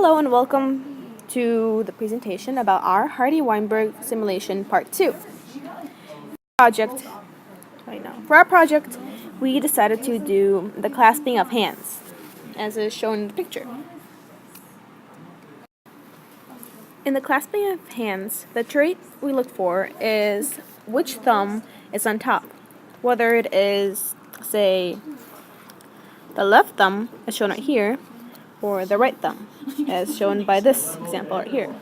Hello and welcome to the presentation about our Hardy-Weinberge simulation part 2. For our project, we decided to do the clasping of hands, as is shown in the picture. In the clasping of hands, the trait we look for is which thumb is on top, whether it is, say, the left thumb, as shown right here, or the right thumb, as shown by this example right here.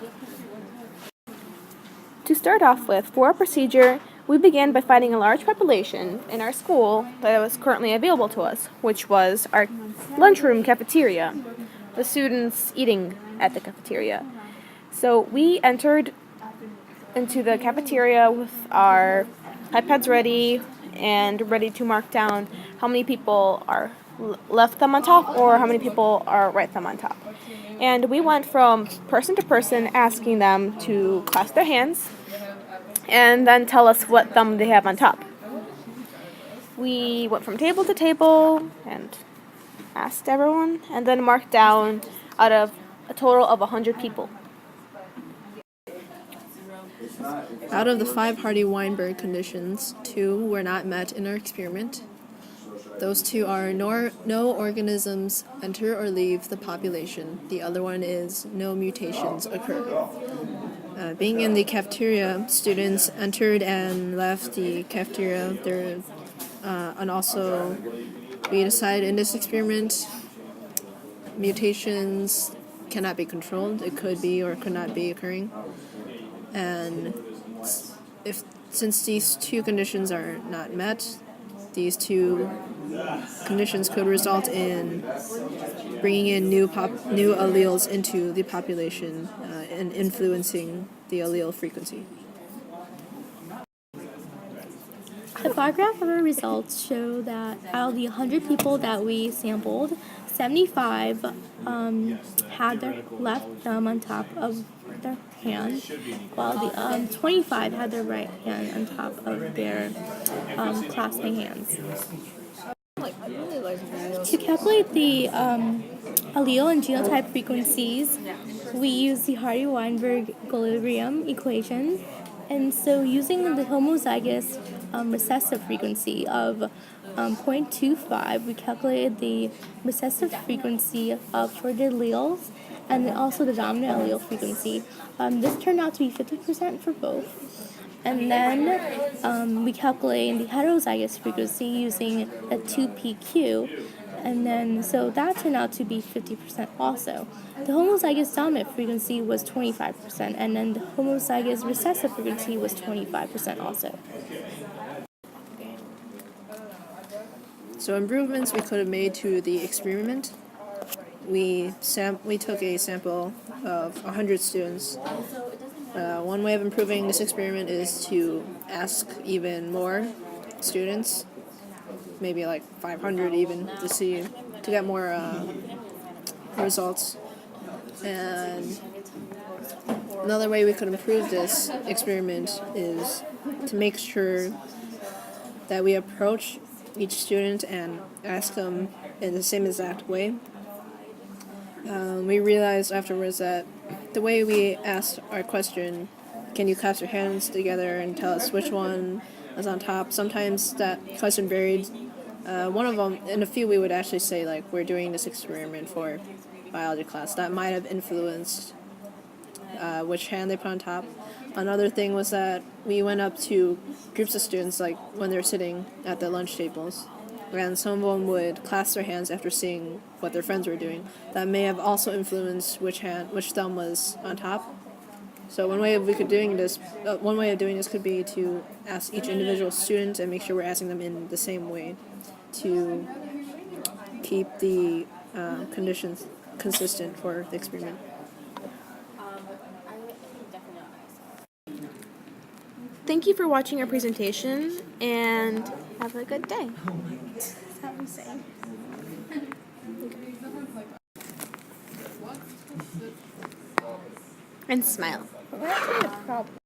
To start off with, for our procedure, we began by finding a large population in our school that was currently available to us, which was our lunchroom cafeteria, the students eating at the cafeteria. So we entered into the cafeteria with our iPads ready and ready to mark down how many people are left thumb on top or how many people are right thumb on top. And we went from person to person asking them to clasp their hands and then tell us what thumb they have on top. We went from table to table and asked everyone and then marked down out of a total of 100 people. Out of the 5 Hardy-Weinberge conditions, 2 were not met in our experiment. Those 2 are no organisms enter or leave the population. The other one is no mutations occur. Being in the cafeteria, students entered and left the cafeteria. And also, we decided in this experiment, mutations cannot be controlled. It could be or could not be occurring. And since these 2 conditions are not met, these 2 conditions could result in bringing in new alleles into the population and influencing the allele frequency. The bar graph of our results show that out of the 100 people that we sampled, 75 had their left thumb on top of their hand, while the 25 had their right hand on top of their clasping hands. To calculate the allele and genotype frequencies, we use the Hardy-Weinberge equilibrium equation. And so using the homozygous recessive frequency of 0.25, we calculated the recessive frequency for the alleles and also the dominant allele frequency. This turned out to be 50% for both. And then we calculated the heterozygous frequency using a 2PQ. And then, so that turned out to be 50% also. The homozygous dominant frequency was 25%, and then the homozygous recessive frequency was 25% also. So improvements we could have made to the experiment. We took a sample of 100 students. One way of improving this experiment is to ask even more students, maybe like 500 even, to get more results. And another way we could improve this experiment is to make sure that we approach each student and ask them in the same exact way. We realized afterwards that the way we asked our question, can you clasp your hands together and tell us which one is on top, sometimes that question varied. One of them, in a few, we would actually say, like, we're doing this experiment for biology class. That might have influenced which hand they put on top. Another thing was that we went up to groups of students, like when they're sitting at the lunch tables, and some of them would clasp their hands after seeing what their friends were doing. That may have also influenced which thumb was on top. So one way of doing this could be to ask each individual student and make sure we're asking them in the same way to keep the conditions consistent for the experiment. Thank you for watching our presentation and have a good day. That's what I'm saying. And smile. We're having a problem.